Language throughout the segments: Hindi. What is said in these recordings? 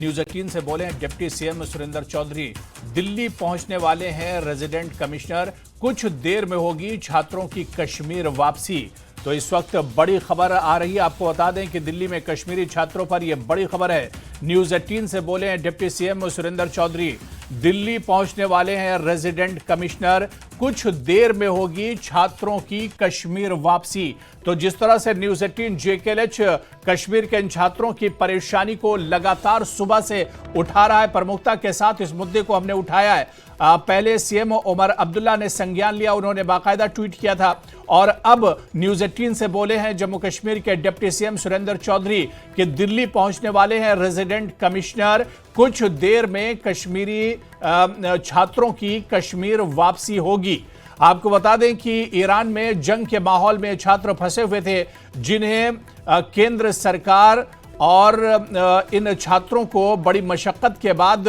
न्यूज 18 से बोले हैं डिप्टी सीएम सुरेंद्र चौधरी। दिल्ली पहुंचने वाले हैं रेजिडेंट कमिश्नर। कुछ देर में होगी छात्रों की कश्मीर वापसी। तो इस वक्त बड़ी खबर आ रही है, आपको बता दें कि दिल्ली में कश्मीरी छात्रों पर यह बड़ी खबर है। न्यूज 18 से बोले हैं डिप्टी सीएम सुरेंद्र चौधरी। दिल्ली पहुंचने वाले हैं रेजिडेंट कमिश्नर। कुछ देर में होगी छात्रों की कश्मीर वापसी। तो जिस तरह से न्यूज 18 JKLH कश्मीर के इन छात्रों की परेशानी को लगातार सुबह से उठा रहा है, प्रमुखता के साथ इस मुद्दे को हमने उठाया है। पहले सीएम उमर अब्दुल्ला ने संज्ञान लिया, उन्होंने बाकायदा ट्वीट किया था। और अब न्यूज 18 से बोले हैं जम्मू कश्मीर के डिप्टी सीएम सुरेंद्र चौधरी कि दिल्ली पहुंचने वाले हैं रेजिडेंट कमिश्नर। कुछ देर में कश्मीरी छात्रों की कश्मीर वापसी होगी। आपको बता दें कि ईरान में जंग के माहौल में छात्र फंसे हुए थे, जिन्हें केंद्र सरकार और इन छात्रों को बड़ी मशक्कत के बाद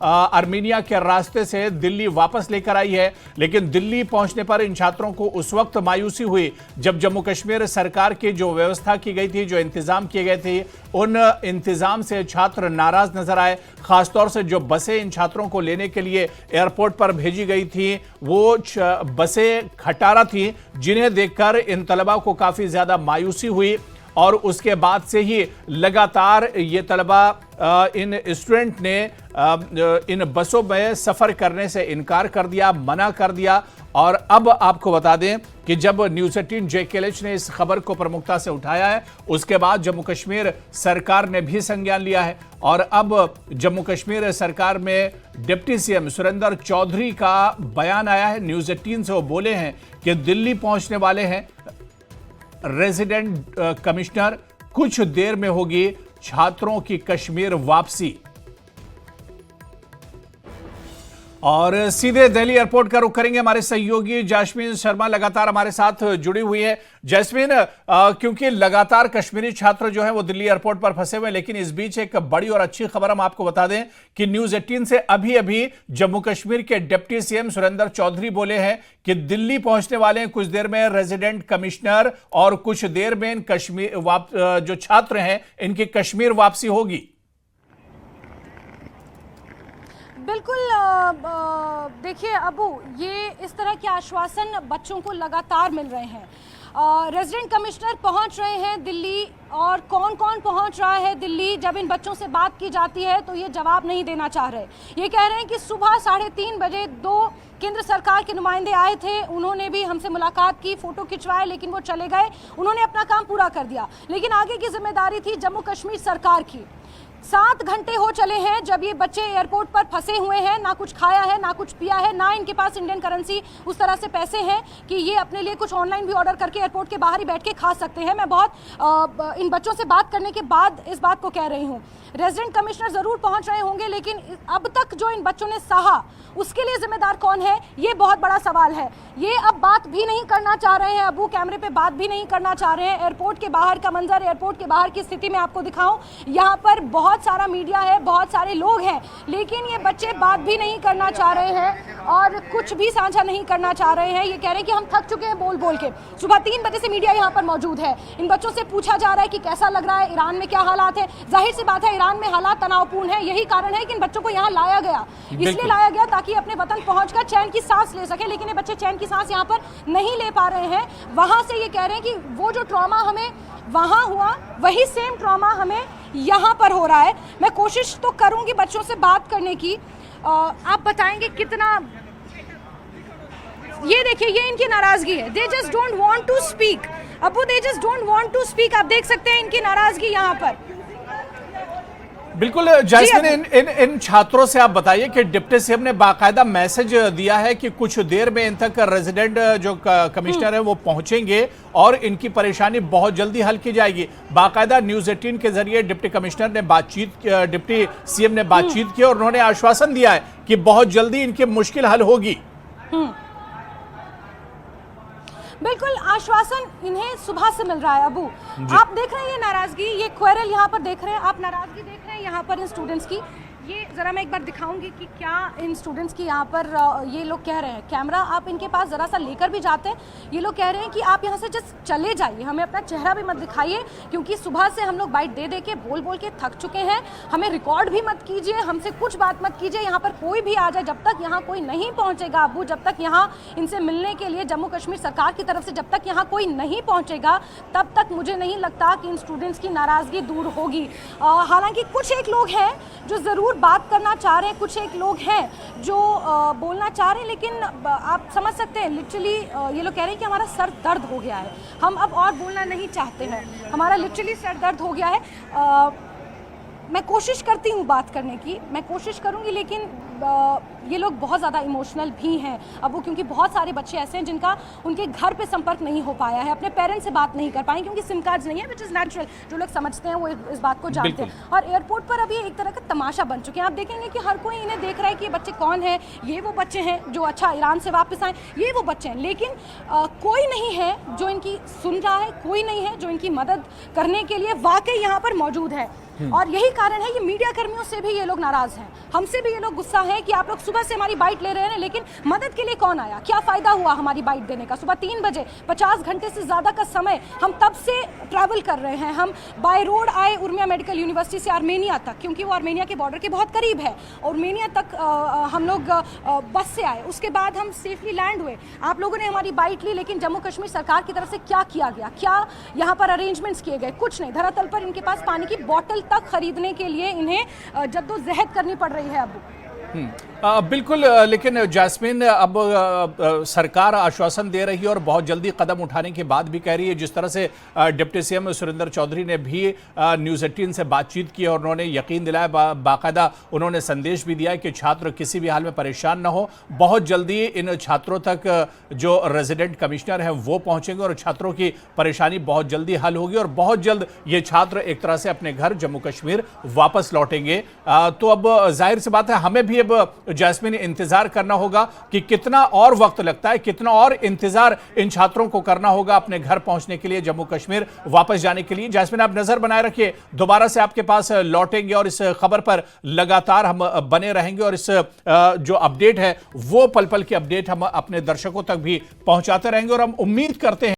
आर्मीनिया के रास्ते से दिल्ली वापस लेकर आई है। लेकिन दिल्ली पहुंचने पर इन छात्रों को उस वक्त मायूसी हुई जब जम्मू कश्मीर सरकार की जो व्यवस्था की गई थी, जो इंतजाम किए गए थे, उन इंतजाम से छात्र नाराज नजर आए। खासतौर से जो बसें इन छात्रों को लेने के लिए एयरपोर्ट पर भेजी गई थी, वो बसें खटारा थी, जिन्हें देखकर इन तलबा को काफी ज्यादा मायूसी हुई। और उसके बाद से ही लगातार ये तलबा इन स्टूडेंट ने इन बसों में सफ़र करने से इनकार कर दिया, मना कर दिया। और अब आपको बता दें कि जब न्यूज 18 JKLH ने इस खबर को प्रमुखता से उठाया है, उसके बाद जम्मू कश्मीर सरकार ने भी संज्ञान लिया है। और अब जम्मू कश्मीर सरकार में डिप्टी सीएम सुरेंद्र चौधरी का बयान आया है। न्यूज 18 से वो बोले हैं कि दिल्ली पहुंचने वाले हैं रेजिडेंट कमिश्नर। कुछ देर में होगी छात्रों की कश्मीर वापसी। और सीधे दिल्ली एयरपोर्ट का रुख करेंगे। हमारे सहयोगी जैस्मिन शर्मा लगातार हमारे साथ जुड़ी हुई है। जैस्मिन, क्योंकि लगातार कश्मीरी छात्र जो हैं वो दिल्ली एयरपोर्ट पर फंसे हुए हैं, लेकिन इस बीच एक बड़ी और अच्छी खबर हम आपको बता दें कि न्यूज 18 से अभी अभी जम्मू कश्मीर के डिप्टी सीएम सुरेंद्र चौधरी बोले हैं कि दिल्ली पहुंचने वाले हैं कुछ देर में रेजिडेंट कमिश्नर, और कुछ देर में इन कश्मीर जो छात्र हैं इनकी कश्मीर वापसी होगी। बिल्कुल। देखिए अबू, ये इस तरह के आश्वासन बच्चों को लगातार मिल रहे हैं। रेजिडेंट कमिश्नर पहुंच रहे हैं दिल्ली, और कौन कौन पहुंच रहा है दिल्ली, जब इन बच्चों से बात की जाती है तो ये जवाब नहीं देना चाह रहे। ये कह रहे हैं कि सुबह 3:30 बजे 2 केंद्र सरकार के नुमाइंदे आए थे, उन्होंने भी हमसे मुलाकात की, फोटो खिंचवाए, लेकिन वो चले गए। उन्होंने अपना काम पूरा कर दिया, लेकिन आगे की जिम्मेदारी थी जम्मू कश्मीर सरकार की। 7 घंटे हो चले हैं जब ये बच्चे एयरपोर्ट पर फंसे हुए हैं, ना कुछ खाया है, ना कुछ पिया है, ना इनके पास इंडियन करेंसी उस तरह से पैसे हैं कि ये अपने लिए कुछ ऑनलाइन भी ऑर्डर करके एयरपोर्ट के बाहर ही बैठ के खा सकते हैं। मैं बहुत इन बच्चों से बात करने के बाद इस बात को कह रही हूँ। रेजिडेंट कमिश्नर जरूर पहुंच रहे होंगे, लेकिन अब तक जो इन बच्चों ने सहा उसके लिए जिम्मेदार कौन है, ये बहुत बड़ा सवाल है। ये अब बात भी नहीं करना चाह रहे हैं, अबू कैमरे पे बात भी नहीं करना चाह रहे हैं। एयरपोर्ट के बाहर का मंजर, एयरपोर्ट के बाहर की स्थिति में आपको दिखाऊं, यहाँ पर बहुत सारा मीडिया है, बहुत सारे लोग हैं, लेकिन ये बच्चे बात भी नहीं करना चाह रहे हैं और कुछ भी साझा नहीं करना चाह रहे हैं। ये कह रहे हैं कि हम थक चुके हैं बोल बोल के। सुबह 3 बजे से मीडिया यहाँ पर मौजूद है। इन बच्चों से पूछा जा रहा है कि कैसा लग रहा है, ईरान में क्या हालात है। जाहिर सी बात है, ईरान में हालात तनावपूर्ण है। यही कारण है कि इन बच्चों को यहाँ लाया गया, इसलिए लाया गया ताकि अपने वतन पहुंचकर चैन की सांस ले सके। लेकिन ये बच्चे चैन की सांस यहाँ पर नहीं ले पा रहे हैं। वहां से ये कह रहे हैं कि वो जो ट्रॉमा हमें वहां हुआ, वही सेम ट्रॉमा हमें यहाँ पर हो रहा है। मैं कोशिश तो करूंगी बच्चों से बात करने की। आप बताएंगे कितना, ये देखिए, ये इनकी नाराजगी है। They just don't want to speak. Abu, they just don't want to speak. आप देख सकते हैं इनकी नाराजगी यहाँ पर। बिल्कुल जैस्मिन, इन छात्रों से आप बताइए कि डिप्टी सीएम ने बाकायदा मैसेज दिया है कि कुछ देर में इन तक रेजिडेंट जो कमिश्नर है वो पहुंचेंगे और इनकी परेशानी बहुत जल्दी हल की जाएगी। बाकायदा न्यूज 18 के जरिए डिप्टी कमिश्नर ने डिप्टी सीएम ने बातचीत की और उन्होंने आश्वासन दिया है कि बहुत जल्दी इनकी मुश्किल हल होगी। बिल्कुल, आश्वासन इन्हें सुबह से मिल रहा है। अबू, आप देख रहे हैं ये नाराजगी, ये क्वेरल यहाँ पर देख रहे हैं आप, नाराजगी देख रहे हैं यहाँ पर इन स्टूडेंट्स की। ये ज़रा मैं एक बार दिखाऊंगी कि क्या इन स्टूडेंट्स की यहाँ पर ये लोग कह रहे हैं। कैमरा आप इनके पास ज़रा सा लेकर भी जाते हैं। ये लोग कह रहे हैं कि आप यहाँ से जस्ट चले जाइए, हमें अपना चेहरा भी मत दिखाइए, क्योंकि सुबह से हम लोग बाइट दे के बोल के थक चुके हैं। हमें रिकॉर्ड भी मत कीजिए, हमसे कुछ बात मत कीजिए, यहाँ पर कोई भी आ जाए, जब तक यहाँ कोई नहीं पहुँचेगा अबू, जब तक यहाँ इनसे मिलने के लिए जम्मू कश्मीर सरकार की तरफ से जब तक यहाँ कोई नहीं पहुँचेगा, तब तक मुझे नहीं लगता कि इन स्टूडेंट्स की नाराज़गी दूर होगी। हालांकि कुछ एक लोग हैं जो ज़रूर बात करना चाह रहे हैं, कुछ एक लोग हैं जो बोलना चाह रहे हैं, लेकिन आप समझ सकते हैं लिटरली ये लोग कह रहे हैं कि हमारा सर दर्द हो गया है, हम अब और बोलना नहीं चाहते हैं, हमारा लिटरली सर दर्द हो गया है। मैं कोशिश करती हूँ बात करने की, मैं कोशिश करूँगी, लेकिन ये लोग बहुत ज़्यादा इमोशनल भी हैं अब वो, क्योंकि बहुत सारे बच्चे ऐसे हैं जिनका उनके घर पे संपर्क नहीं हो पाया है, अपने पेरेंट्स से बात नहीं कर पाए क्योंकि सिम कार्ड्स नहीं है, विच इज़ नेचुरल। जो लोग समझते हैं वो इस बात को जानते हैं। और एयरपोर्ट पर अभी एक तरह का तमाशा बन चुके हैं। आप देखेंगे कि हर कोई इन्हें देख रहा है कि ये बच्चे कौन है, ये वो बच्चे हैं जो अच्छा ईरान से वापस आए, ये वो बच्चे हैं, लेकिन कोई नहीं है जो इनकी सुन रहा है, कोई नहीं है जो इनकी मदद करने के लिए वाकई यहाँ पर मौजूद है। और यही कारण है कि मीडिया कर्मियों से भी ये लोग नाराज हैं, हमसे भी ये लोग गुस्सा है कि आप लोग सुबह से हमारी बाइट ले रहे हैं, लेकिन मदद के लिए कौन आया, क्या फायदा हुआ हमारी बाइट देने का। सुबह 3 बजे 50 घंटे से ज़्यादा का समय हम तब से ट्रैवल कर रहे हैं। हम बाय रोड आए उर्मिया मेडिकल यूनिवर्सिटी से आर्मेनिया तक, क्योंकि वो आर्मेनिया के बॉर्डर के बहुत करीब है। आर्मेनिया तक हम लोग बस से आए, उसके बाद हम सेफली लैंड हुए। आप लोगों ने हमारी बाइट ली, लेकिन जम्मू कश्मीर सरकार की तरफ से क्या किया गया, क्या यहाँ पर अरेंजमेंट्स किए गए? कुछ नहीं। धरातल पर इनके पास पानी की बॉटल तक खरीदने के लिए इन्हें जद्दोजहद करनी पड़ रही है अब। बिल्कुल, लेकिन जैस्मिन, अब सरकार आश्वासन दे रही है और बहुत जल्दी कदम उठाने की बात भी कह रही है। जिस तरह से डिप्टी सीएम सुरेंद्र चौधरी ने भी न्यूज़ 18 से बातचीत की और उन्होंने यकीन दिलाया, बाकायदा उन्होंने संदेश भी दिया है कि छात्र किसी भी हाल में परेशान ना हो। बहुत जल्दी इन छात्रों तक जो रेजिडेंट कमिश्नर हैं वो पहुंचेंगे और छात्रों की परेशानी बहुत जल्दी हल होगी और बहुत जल्द ये छात्र एक तरह से अपने घर जम्मू कश्मीर वापस लौटेंगे। तो अब जाहिर सी बात है, हमें भी अब जैस्मिन इंतजार करना होगा कि कितना और वक्त लगता है, कितना और इंतजार इन छात्रों को करना होगा अपने घर पहुंचने के लिए, जम्मू कश्मीर वापस जाने के लिए। जैस्मिन, आप नजर बनाए रखिए, दोबारा से आपके पास लौटेंगे और इस खबर पर लगातार हम बने रहेंगे और इस जो अपडेट है वो पल पल की अपडेट हम अपने दर्शकों तक भी पहुंचाते रहेंगे और हम उम्मीद करते हैं